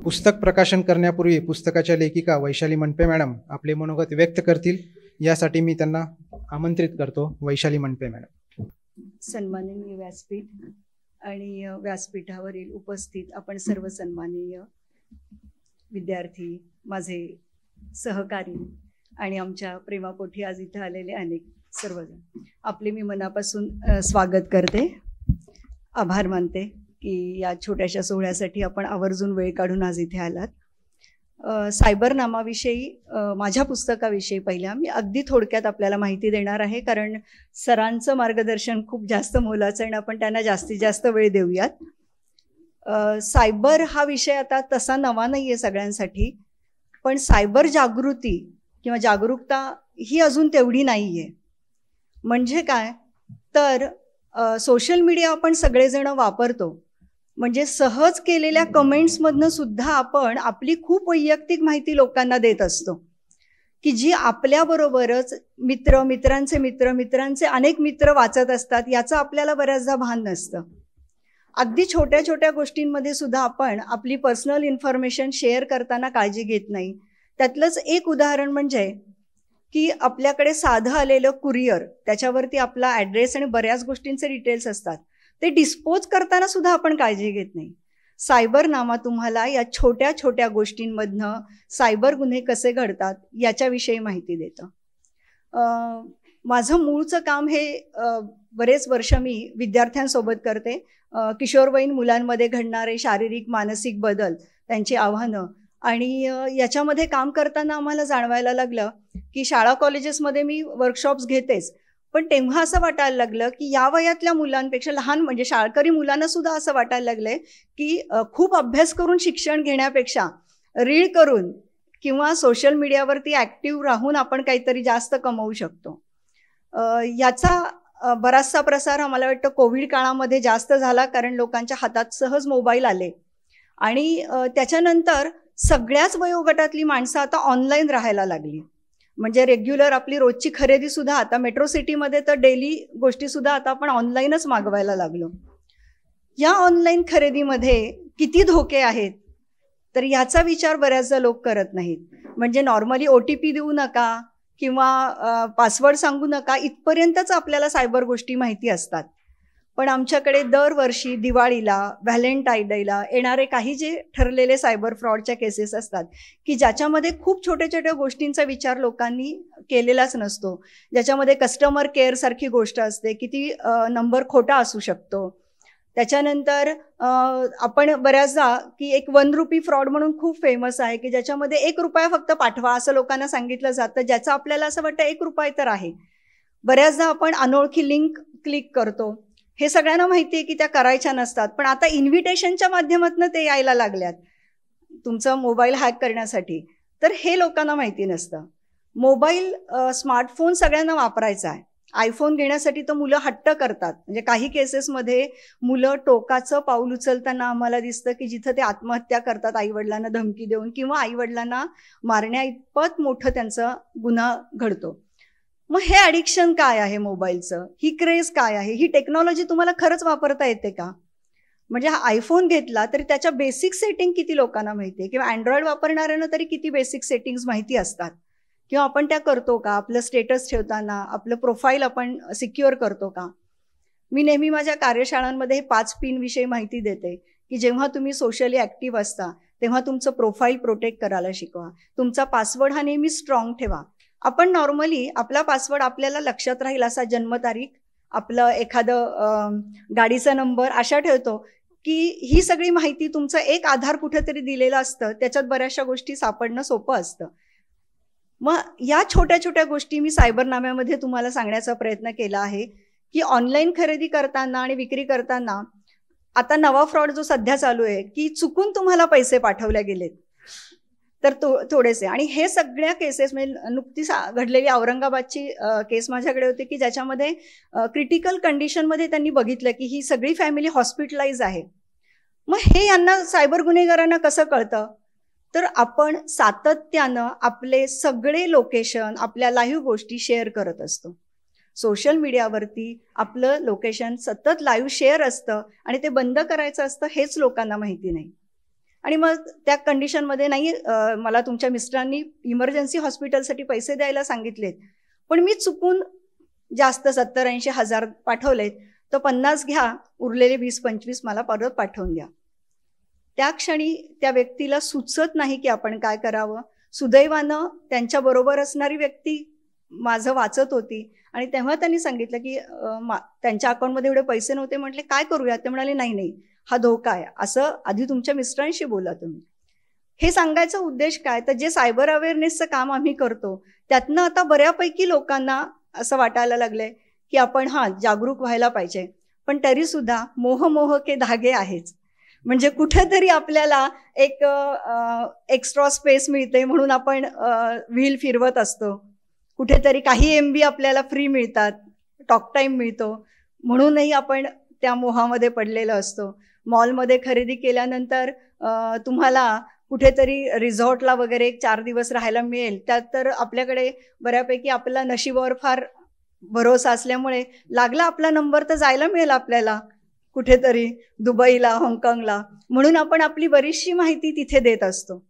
पुस्तक प्रकाशन करण्यापूर्वी पुस्तकाच्या लेखिका वैशाली मनपे मॅडम आपले मनोगत व्यक्त करतील, यासाठी मी त्यांना आमंत्रित करतो. वैशाली मनपे मॅडम. सन्माननीय व्यासपीठ आणि व्यासपीठावरील उपस्थित आपण सर्व सन्माननीय विद्यार्थी, माझे सहकारी आणि आमच्या प्रेमापोटी आज इथं आलेले अनेक सर्वजण, आपले मी मनापासून स्वागत करते, आभार मानते की या छोट्याशा सोहळ्यासाठी आपण आवर्जून वेळ काढून आज इथे आलात. सायबर नामाविषयी, माझ्या पुस्तकाविषयी पहिल्या मी अगदी थोडक्यात आपल्याला माहिती देणार आहे, कारण सरांचं मार्गदर्शन खूप जास्त मोलाचं आहे आणि आपण त्यांना जास्तीत जास्त वेळ देऊयात. सायबर हा विषय आता तसा नवा नाही आहे सगळ्यांसाठी, पण सायबर जागृती किंवा जागरूकता ही अजून तेवढी नाही आहे. म्हणजे काय तर सोशल मीडिया आपण सगळेजण वापरतो, म्हणजे सहज केलेल्या कमेंट्समधनं सुद्धा आपण आपली खूप वैयक्तिक माहिती लोकांना देत असतो, की जी आपल्याबरोबरच मित्रांचे अनेक मित्र वाचत असतात, याचं आपल्याला बऱ्याचदा भान नसतं. अगदी छोट्या छोट्या गोष्टींमध्ये सुद्धा आपण आपली पर्सनल इन्फॉर्मेशन शेअर करताना काळजी घेत नाही. त्यातलंच एक उदाहरण म्हणजे की आपल्याकडे साधं आलेलं कुरिअर, त्याच्यावरती आपला ॲड्रेस आणि बऱ्याच गोष्टींचे डिटेल्स असतात, ते डिस्पोज करताना सुद्धा आपण काळजी घेत नाही. सायबर नामा तुम्हाला या छोट्या छोट्या गोष्टींमधनं सायबर गुन्हे कसे घडतात याच्याविषयी माहिती देतं. माझं मूळचं काम हे बरेच वर्ष मी विद्यार्थ्यांसोबत करते. किशोरवयीन मुलांमध्ये घडणारे शारीरिक मानसिक बदल, त्यांची आव्हानं, आणि याच्यामध्ये काम करताना आम्हाला जाणवायला लागलं की शाळा कॉलेजेसमध्ये मी वर्कशॉप्स घेतेच, पण तेव्हा असं वाटायला लागलं की या वयातल्या मुलांपेक्षा लहान, म्हणजे शाळकरी मुलांना सुद्धा असं वाटायला लागलंय की खूप अभ्यास करून शिक्षण घेण्यापेक्षा रील करून किंवा सोशल मीडियावरती ॲक्टिव्ह राहून आपण काहीतरी जास्त कमवू शकतो. याचा बराचसा प्रसार मला वाटतं कोविड काळामध्ये जास्त झाला, कारण लोकांच्या हातात सहज मोबाईल आले आणि त्याच्यानंतर सगळ्याच वयोगटातली माणसं आता ऑनलाईन राहायला लागली. म्हणजे रेग्युलर आपली रोजची खरेदी सुद्धा आता मेट्रो सिटीमध्ये तर डेली गोष्टी सुद्धा आता आपण ऑनलाईनच मागवायला लागलो. या ऑनलाईन खरेदीमध्ये किती धोके आहेत तर याचा विचार बऱ्याचदा लोक करत नाहीत. म्हणजे नॉर्मली OTP देऊ नका किंवा पासवर्ड सांगू नका इथपर्यंतच आपल्याला सायबर गोष्टी माहिती असतात. पण आमच्याकडे दरवर्षी दिवाळीला, व्हॅलेंटाईन डेला येणारे काही जे ठरलेले सायबर फ्रॉडच्या केसेस असतात की ज्याच्यामध्ये खूप छोट्या छोट्या गोष्टींचा विचार लोकांनी केलेलाच नसतो, ज्याच्यामध्ये कस्टमर केअर सारखी गोष्ट असते की ती नंबर खोटा असू शकतो. त्याच्यानंतर आपण बऱ्याचदा की एक 1 रुपी फ्रॉड म्हणून खूप फेमस आहे की ज्याच्यामध्ये 1 रुपया फक्त पाठवा असं लोकांना सांगितलं जातं, ज्याचं आपल्याला असं वाटतं 1 रुपया तर आहे. बऱ्याचदा आपण अनोळखी लिंक क्लिक करतो, हे सगळ्यांना माहिती आहे की त्या करायच्या नसतात, पण आता इन्व्हिटेशनच्या माध्यमातून ते यायला लागल्यात तुमचा मोबाईल हॅक करण्यासाठी, तर हे लोकांना माहिती नसतं. मोबाईल, स्मार्टफोन सगळ्यांना वापरायचा आहे. आयफोन घेण्यासाठी तर मुलं हट्ट करतात. म्हणजे काही केसेसमध्ये मुलं टोकाचं पाऊल उचलताना आम्हाला दिसतं की जिथं ते आत्महत्या करतात आईवडिलांना धमकी देऊन, किंवा आईवडिलांना मारण्या इतपत मोठं त्यांचा गुन्हा घडतो. मग हे ॲडिक्शन काय आहे मोबाईलचं, ही क्रेज काय आहे, ही टेक्नॉलॉजी तुम्हाला खरंच वापरता येते का? म्हणजे हा आयफोन घेतला तरी त्याच्या बेसिक सेटिंग किती लोकांना माहिती आहे, किंवा अँड्रॉइड वापरणाऱ्यांना तरी किती बेसिक सेटिंग्स माहिती असतात, किंवा आपण त्या करतो का? आपलं स्टेटस ठेवताना आपलं प्रोफाईल आपण सिक्युअर करतो का? मी नेहमी माझ्या कार्यशाळांमध्ये 5 पिन विषयी माहिती देते की जेव्हा तुम्ही सोशली ॲक्टिव्ह असता तेव्हा तुमचं प्रोफाईल प्रोटेक्ट करायला शिकवा. तुमचा पासवर्ड हा नेहमी स्ट्रॉंग ठेवा. आपण नॉर्मली आपला पासवर्ड आपल्याला लक्षात राहील असा जन्मतारीख, आपलं एखादं गाडीचा नंबर अशा ठेवतो की ही सगळी माहिती तुमचं एक आधार कुठेतरी दिलेलं असतं, त्याच्यात बऱ्याचशा गोष्टी सापडणं सोपं असतं. मग या छोट्या छोट्या गोष्टी मी सायबरनाम्यामध्ये तुम्हाला सांगण्याचा प्रयत्न केला आहे की ऑनलाईन खरेदी करताना आणि विक्री करताना आता नवा फ्रॉड जो सध्या चालू आहे की चुकून तुम्हाला पैसे पाठवले गेलेत तर थोडेसे, आणि हे सगळ्या केसेस म्हणजे नुकतीच घडलेली औरंगाबादची केस माझ्याकडे होती की ज्याच्यामध्ये क्रिटिकल कंडिशनमध्ये त्यांनी बघितलं की ही सगळी फॅमिली हॉस्पिटलाइज आहे. मग हे यांना सायबर गुन्हेगारांना कसं कळतं तर आपण सातत्यानं आपले सगळे लोकेशन, आपल्या लाईव्ह गोष्टी शेअर करत असतो. सोशल मीडियावरती आपलं लोकेशन सतत लाईव्ह शेअर असतं आणि ते बंद करायचं असतं, हेच लोकांना माहिती नाही. आणि मग त्या कंडिशनमध्ये नाही मला तुमच्या मिस्टरांनी इमर्जन्सी हॉस्पिटलसाठी पैसे द्यायला सांगितलेत, पण मी चुकून जास्त 70-80 हजार पाठवलेत, तर 50 घ्या, उरलेले 20-25 मला परत पाठवून द्या. त्या क्षणी त्या व्यक्तीला सुचत नाही की आपण काय करावं. सुदैवानं त्यांच्याबरोबर असणारी व्यक्ती माझं वाचत होती आणि तेव्हा त्यांनी सांगितलं की त्यांच्या अकाउंटमध्ये एवढे पैसे नव्हते. म्हटले काय करूया? ते म्हणाले नाही नाही, हा धोका आहे, असं आधी तुमच्या मिस्टरांशी बोला तुम्ही. हे सांगायचा उद्देश काय, तर जे सायबर अवेअरनेसचं काम आम्ही करतो त्यातनं आता बऱ्यापैकी लोकांना असं वाटायला लागलंय की आपण जागरूक व्हायला पाहिजे. पण तरी सुद्धा मोह के धागे आहेच. म्हणजे कुठेतरी आपल्याला एक एक्स्ट्रा स्पेस मिळते म्हणून आपण व्हील फिरवत असतो. कुठेतरी काही MB आपल्याला फ्री मिळतात, टॉक टाईम मिळतो, म्हणूनही आपण त्या मोहामध्ये पडलेलो असतो. मॉलमध्ये खरेदी केल्यानंतर तुम्हाला कुठेतरी रिसॉर्टला वगैरे 4 दिवस राहायला मिळेल, त्यात तर आपल्याकडे बऱ्यापैकी आपला नशिबावर फार भरोसा असल्यामुळे लागला आपला नंबर तर जायला मिळेल आपल्याला कुठेतरी दुबईला, हाँगकाँगला, म्हणून आपण आपली बरीचशी माहिती तिथे देत असतो.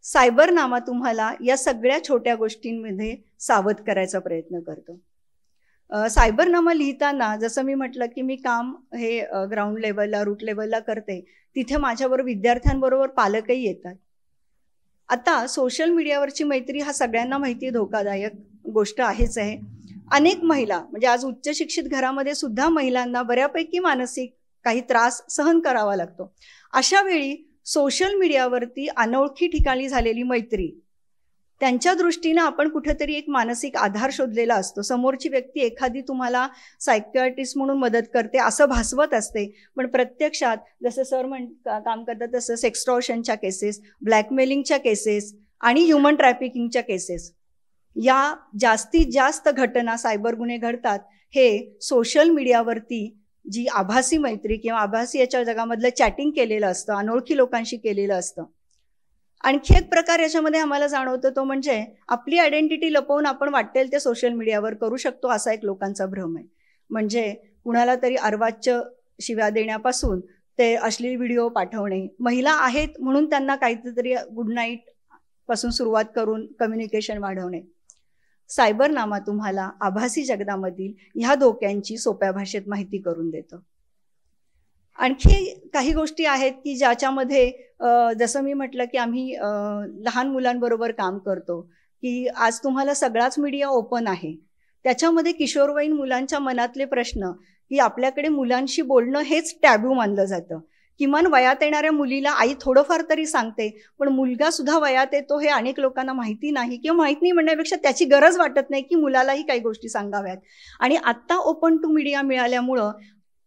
सायबरनामा तुम्हाला या सगळ्या छोट्या गोष्टींमध्ये सावध करायचा प्रयत्न करतो. सायबरनामा लिहिताना जसं मी म्हटलं की मी काम हे ग्राउंड लेवलला, रूट लेवलला करते, तिथे माझ्याबरोबर विद्यार्थ्यांबरोबर पालकही येतात. आता सोशल मीडियावरची मैत्री हा सगळ्यांना माहिती आहे धोकादायक गोष्ट आहेच आहे. अनेक महिला, म्हणजे आज उच्च शिक्षित घरामध्ये सुद्धा महिलांना बऱ्यापैकी मानसिक काही त्रास सहन करावा लागतो. अशा वेळी सोशल मीडियावरती अनोळखी ठिकाणी झालेली मैत्री, त्यांच्या दृष्टीनं आपण कुठेतरी एक मानसिक आधार शोधलेला असतो. समोरची व्यक्ती एखादी तुम्हाला सायकियाट्रिस्ट म्हणून मदत करते असं भासवत असते, पण प्रत्यक्षात जसं सर काम करतात तसं सेक्स्टॉर्शनच्या केसेस, ब्लॅकमेलिंगच्या केसेस आणि ह्युमन ट्रॅफिकिंगच्या केसेस, या जास्तीत जास्त घटना सायबर गुन्हे घडतात हे सोशल मीडियावरती जी आभासी मैत्री किंवा आभासी याच्या जगामधलं चॅटिंग केलेलं असतं, अनोळखी लोकांशी केलेलं असतं. आणखी एक प्रकार याच्यामध्ये आम्हाला जाणवतो तो म्हणजे आपली आयडेंटिटी लपवून आपण वाटेल ते सोशल मीडियावर करू शकतो असा एक लोकांचा भ्रम आहे. म्हणजे कुणाला तरी अर्वाच्य शिव्या देण्यापासून ते अश्लील व्हिडिओ पाठवणे, महिला आहेत म्हणून त्यांना काहीतरी गुड नाईट पासून सुरुवात करून कम्युनिकेशन वाढवणे. सायबरनामा तुम्हाला आभासी जगतामधील ह्या धोक्यांची सोप्या भाषेत माहिती करून देतं. आणखी काही गोष्टी आहेत की ज्याच्यामध्ये जसं मी म्हटलं की आम्ही लहान मुलांबरोबर काम करतो, की आज तुम्हाला सगळाच मीडिया ओपन आहे. त्याच्यामध्ये किशोरवयीन मुलांच्या मनातले प्रश्न की आपल्याकडे मुलांशी बोलणं हेच टॅबू मानलं जातं. किमान वयात येणाऱ्या मुलीला आई थोडंफार तरी सांगते, पण मुलगा सुद्धा वयात येतो हे अनेक लोकांना माहिती नाही, किंवा माहिती नाही म्हणण्यापेक्षा त्याची गरज वाटत नाही की मुलालाही काही गोष्टी सांगाव्यात. आणि आत्ता ओपन टू मीडिया मिळाल्यामुळं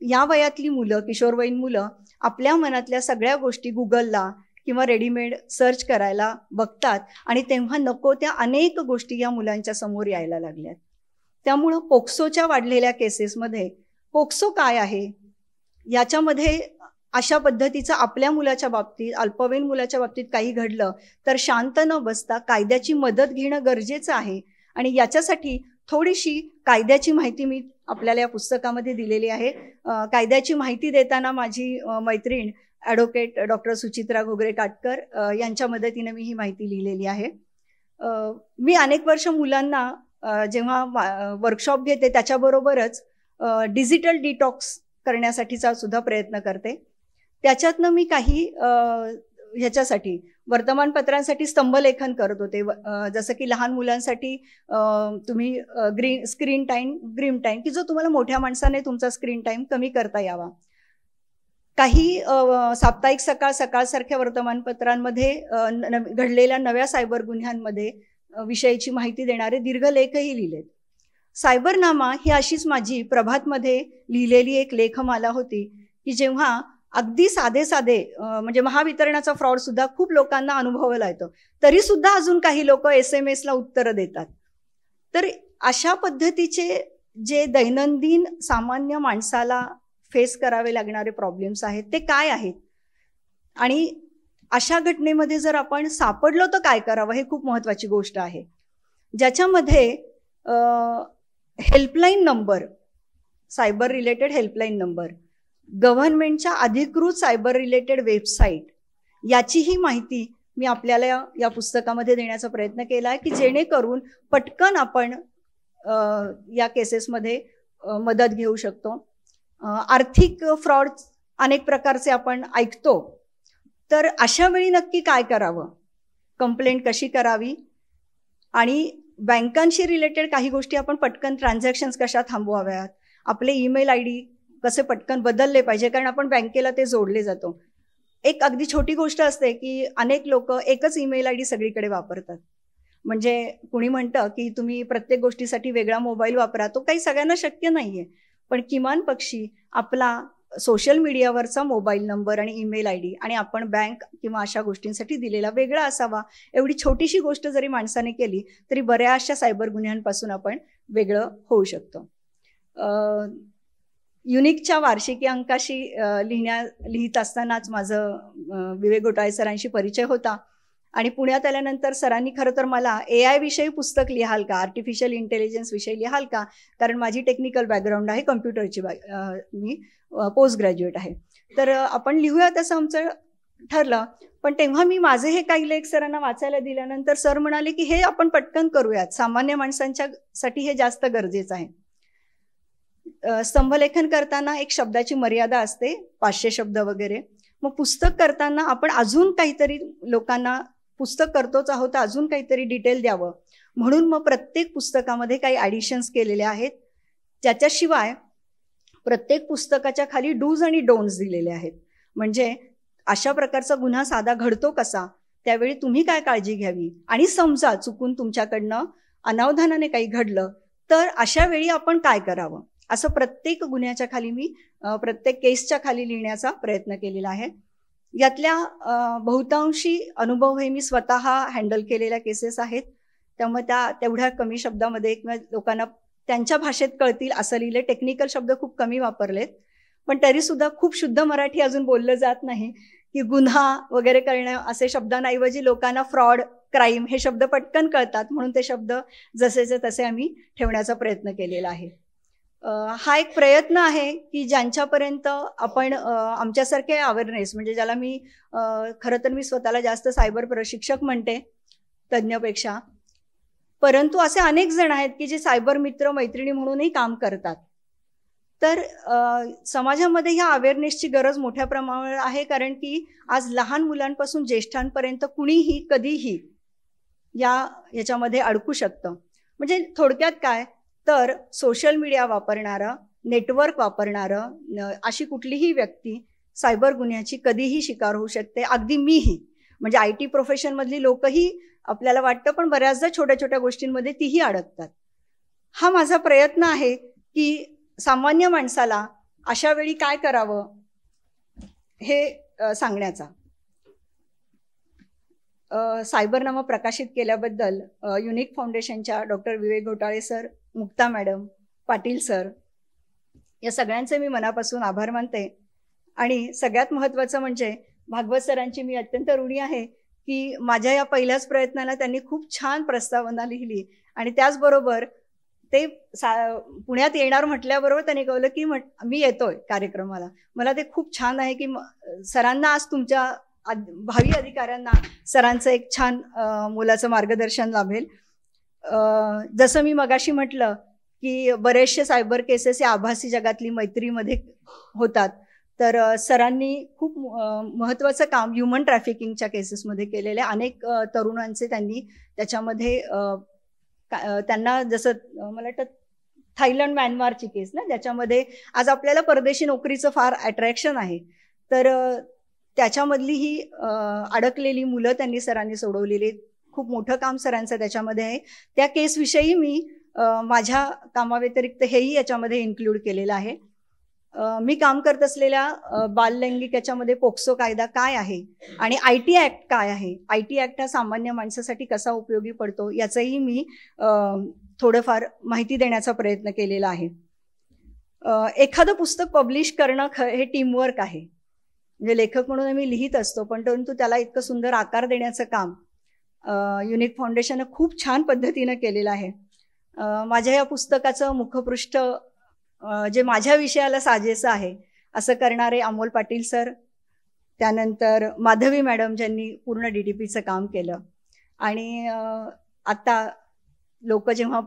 या वयातली मुलं, किशोरवयीन मुलं आपल्या मनातल्या सगळ्या गोष्टी गुगलला किंवा रेडीमेड सर्च करायला बघतात आणि तेव्हा नको त्या अनेक गोष्टी या मुलांच्या समोर यायला लागल्यात. त्यामुळं पोक्सोच्या वाढलेल्या केसेसमध्ये पोक्सो काय आहे याच्यामध्ये अशा पद्धतीचं आपल्या मुलाच्या बाबतीत, अल्पवयीन मुलाच्या बाबतीत काही घडलं तर शांत न बसता कायद्याची मदत घेणं गरजेचं आहे. आणि याच्यासाठी थोडीशी कायद्याची माहिती मी आपल्याला या पुस्तकामध्ये दिलेली आहे. कायद्याची माहिती देताना माझी मैत्रीण ॲडव्होकेट डॉक्टर सुचित्रा घोगरे काटकर यांच्या मदतीने मी ही माहिती लिहिलेली आहे. मी अनेक वर्ष मुलांना जेव्हा वर्कशॉप घेते त्याच्याबरोबरच डिजिटल डिटॉक्स करण्यासाठीचा सुद्धा प्रयत्न करते. त्याच्यातनं मी काही ह्याच्यासाठी वर्तमानपत्रांसाठी स्तंभलेखन करत होते. जसं की लहान मुलांसाठी तुम्ही स्क्रीन टाईम की जो तुम्हाला मोठ्या माणसाने तुमचा स्क्रीन टाईम कमी करता यावा. काही साप्ताहिक सकाळ सारख्या वर्तमानपत्रांमध्ये घडलेल्या नव्या सायबर गुन्ह्यांमध्ये विषयाची माहिती देणारे दीर्घ लेखही लिहिलेत. सायबरनामा ही अशीच माझी प्रभातमध्ये लिहिलेली एक लेखमाला होती की जेव्हा अगदी साधे म्हणजे महावितरणाचा फ्रॉड सुद्धा खूप लोकांना अनुभवायला येतो, तरी सुद्धा अजून काही लोक SMS ला उत्तरं देतात. तर अशा पद्धतीचे जे दैनंदिन सामान्य माणसाला फेस करावे लागणारे प्रॉब्लेम्स आहेत ते काय आहेत, आणि अशा घटनेमध्ये जर आपण सापडलो तर काय करावं हे खूप महत्त्वाची गोष्ट आहे. ज्याच्यामध्ये helpline number, cyber related helpline number, गव्हर्नमेंटच्या अधिकृत सायबर रिलेटेड वेबसाईट याचीही माहिती मी आपल्याला या पुस्तकामध्ये देण्याचा प्रयत्न केला आहे, की जेणेकरून पटकन आपण या केसेसमध्ये मदत घेऊ शकतो. आर्थिक फ्रॉड अनेक प्रकारचे आपण ऐकतो, तर अशा वेळी नक्की काय करावं, कंप्लेंट कशी करावी, आणि बँकांशी रिलेटेड काही गोष्टी आपण पटकन ट्रान्झॅक्शन्स कशा थांबवाव्यात, आपले ईमेल ID कसे पटकन बदलले पाहिजे, कारण आपण बँकेला ते जोडले जातो. एक अगदी छोटी गोष्ट असते की अनेक लोक एकच ईमेल ID सगळीकडे वापरतात. म्हणजे कुणी म्हणतं की तुम्ही प्रत्येक गोष्टीसाठी वेगळा मोबाईल वापरा, तो काही सगळ्यांना शक्य नाहीये, पण किमान पक्षी आपला सोशल मीडियावरचा मोबाईल नंबर आणि ईमेल ID आणि आपण बँक किंवा अशा गोष्टींसाठी दिलेला वेगळा असावा. एवढी छोटीशी गोष्ट जरी माणसाने केली तरी बऱ्याचशा सायबर गुन्ह्यांपासून आपण वेगळं होऊ शकतो. युनिकच्या वार्षिकी अंकाशी लिहित असतानाच माझं विवेक घोटाळे सरांशी परिचय होता, आणि पुण्यात आल्यानंतर सरांनी खरं तर मला AI विषयी पुस्तक लिहाल का, आर्टिफिशियल इंटेलिजन्स विषयी लिहाल का, कारण माझी टेक्निकल बॅकग्राऊंड आहे, कम्प्युटरची मी पोस्ट ग्रॅज्युएट आहे, तर आपण लिहूयात असं आमचं ठरलं. पण तेव्हा मी माझे हे काही लेख सरांना वाचायला दिल्यानंतर सर म्हणाले की हे आपण पटकन करूयात, सामान्य माणसांच्यासाठी हे जास्त गरजेचं आहे. स्तंभलेखन करताना एक शब्दाची मर्यादा असते, 500 शब्द वगैरे. मग पुस्तक करताना आपण अजून काहीतरी, लोकांना पुस्तक करतोच आहोत, अजून काहीतरी डिटेल द्यावं म्हणून मग प्रत्येक पुस्तकामध्ये काही ॲडिशन्स केलेले आहेत. त्याच्याशिवाय प्रत्येक पुस्तकाच्या खाली डूज आणि डोंट्स दिलेले आहेत. म्हणजे अशा प्रकारचा गुन्हा साधा घडतो कसा, त्यावेळी तुम्ही काय काळजी घ्यावी, आणि समजा चुकून तुमच्याकडनं अनावधानाने काही घडलं तर अशा वेळी आपण काय करावं, असं प्रत्येक गुन्ह्याच्या खाली मी प्रत्येक केसच्या खाली लिहिण्याचा प्रयत्न केलेला आहे. यातल्या बहुतांशी अनुभव हे मी स्वतः हँडल केलेल्या केसेस आहेत, त्यामुळे त्या तेवढ्या कमी शब्दामध्ये किंवा लोकांना त्यांच्या भाषेत कळतील असं लिहिले. टेक्निकल शब्द खूप कमी वापरलेत, पण तरीसुद्धा खूप शुद्ध मराठी अजून बोललं जात नाही, की गुन्हा वगैरे करणं असे शब्दांऐवजी लोकांना फ्रॉड, क्राईम हे शब्द पटकन कळतात, म्हणून ते शब्द जसेचे तसे आम्ही ठेवण्याचा प्रयत्न केलेला आहे. हा एक प्रयत्न आहे की ज्यांच्यापर्यंत आपण आमच्यासारखे अवेअरनेस, म्हणजे ज्याला मी खरं तर मी स्वतःला जास्त सायबर प्रशिक्षक म्हणते तज्ज्ञपेक्षा, परंतु असे अनेक जण आहेत की जे सायबर मित्र मैत्रिणी म्हणूनही काम करतात. तर समाजामध्ये ह्या अवेअरनेसची गरज मोठ्या प्रमाणावर आहे, कारण की आज लहान मुलांपासून ज्येष्ठांपर्यंत कुणीही कधीही याच्यामध्ये अडकू शकतं. म्हणजे थोडक्यात काय तर सोशल मीडिया वापरणारं, नेटवर्क वापरणारं अशी कुठलीही व्यक्ती सायबर गुन्ह्याची कधीही शिकार होऊ शकते. अगदी मीही, म्हणजे IT प्रोफेशनमधली लोकही आपल्याला वाटतं, पण बऱ्याचदा छोट्या छोट्या गोष्टींमध्ये तीही अडकतात. हा माझा प्रयत्न आहे की सामान्य माणसाला अशा वेळी काय करावं हे सांगण्याचा. सायबरनामा प्रकाशित केल्याबद्दल युनिक फाउंडेशनच्या डॉक्टर विवेक घोटाळे sir, Mukta madam, Patil sir या सगळ्यांचे मी मनापासून आभार मानते. आणि सगळ्यात महत्त्वाचं म्हणजे भागवत सरांची मी अत्यंत ऋणी आहे की माझ्या या पहिल्याच प्रयत्नाला त्यांनी खूप छान प्रस्तावना लिहिली, आणि त्याचबरोबर ते पुण्यात येणार म्हटल्याबरोबर त्यांनी कळलं की मी येतोय कार्यक्रमाला. मला ते खूप छान आहे की सरांना आज तुमच्या भावी अधिकाऱ्यांना सरांचं एक छान मुलाचं मार्गदर्शन लाभेल. जसं मी मगाशी म्हटलं की बरेचसे सायबर केसेस या आभासी जगातली मैत्रीमध्ये होतात, तर सरांनी खूप महत्त्वाचं काम ह्युमन ट्रॅफिकिंगच्या केसेसमध्ये केलेले. अनेक तरुणांचे त्यांनी त्याच्यामध्ये त्यांना, जसं मला वाटतं थायलंड म्यानमारची केस ना, ज्याच्यामध्ये आज आपल्याला परदेशी नोकरीचं फार अट्रॅक्शन आहे, तर त्याच्यामधली ही अडकलेली मुलं त्यांनी सरांनी सोडवलेली. खूप मोठं काम सरांचं त्याच्यामध्ये आहे. त्या केसविषयी मी माझ्या कामाव्यतिरिक्त हेही याच्यामध्ये इन्क्लूड केलेलं आहे. मी काम करत असलेल्या बाललैंगिक याच्यामध्ये पोक्सो कायदा काय आहे आणि IT ॲक्ट काय आहे, IT ॲक्ट हा सामान्य माणसासाठी कसा उपयोगी पडतो याचंही मी थोडंफार माहिती देण्याचा प्रयत्न केलेला आहे. एखादं पुस्तक पब्लिश करणं हे टीमवर्क आहे. म्हणजे लेखक म्हणून आम्ही लिहित असतो, पण परंतु त्याला इतकं सुंदर आकार देण्याचं काम युनिक फाउंडेशननं खूप छान पद्धतीनं केलेलं आहे. माझ्या या पुस्तकाचं मुखपृष्ठ जे माझ्या विषयाला साजेसं आहे असं करणारे अमोल पाटील सर, त्यानंतर माधवी मॅडम ज्यांनी पूर्ण DTPचं काम केलं. आणि आता लोक जेव्हा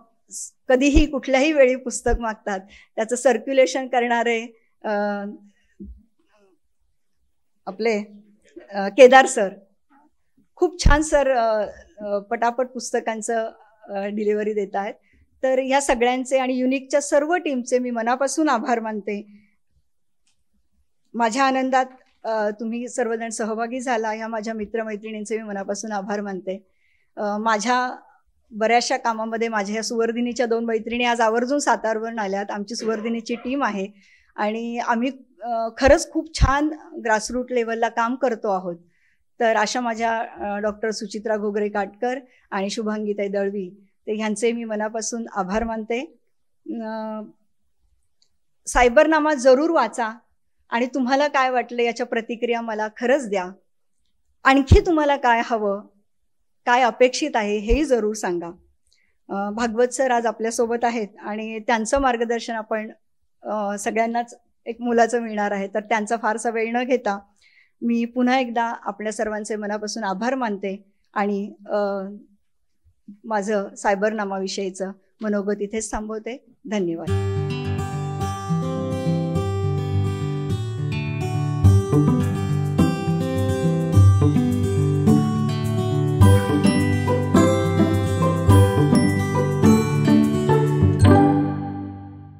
कधीही कुठल्याही वेळी पुस्तक मागतात त्याचं सर्क्युलेशन करणारे आपले केदार सर, खूप छान सर पटापट पुस्तकांचं डिलिव्हरी देत आहेत. तर ह्या सगळ्यांचे आणि युनिकच्या सर्व टीमचे मी मनापासून आभार मानते. माझ्या आनंदात तुम्ही सर्वजण सहभागी झाला, ह्या माझ्या मित्रमैत्रिणींचे मी मनापासून आभार मानते. माझ्या बऱ्याचशा कामामध्ये माझ्या ह्या सुवर्धिनीच्या 2 मैत्रिणी आज आवर्जून सातारवरून आल्यात. आमची सुवर्धिनीची टीम आहे आणि आम्ही खरंच खूप छान ग्रासरूट लेवलला काम करतो आहोत. तर अशा माझ्या डॉक्टर सुचित्रा घोगरे काटकर आणि शुभांगीताई दळवी, ते ह्यांचे मी मनापासून आभार मानते. सायबरनामा जरूर वाचा आणि तुम्हाला काय वाटलं याच्या प्रतिक्रिया मला खरंच द्या. आणखी तुम्हाला काय हवं, काय अपेक्षित आहे हेही जरूर सांगा. भागवत सर आज आपल्यासोबत आहेत आणि त्यांचं मार्गदर्शन आपण सगळ्यांनाच एक मुलाचं मिळणार आहे. तर त्यांचा फारसा वेळ न घेता मी पुन्हा एकदा आपल्या सर्वांचे मनापासून आभार मानते आणि माझं सायबरनामाविषयीचं मनोगत इथेच थांबवते. धन्यवाद.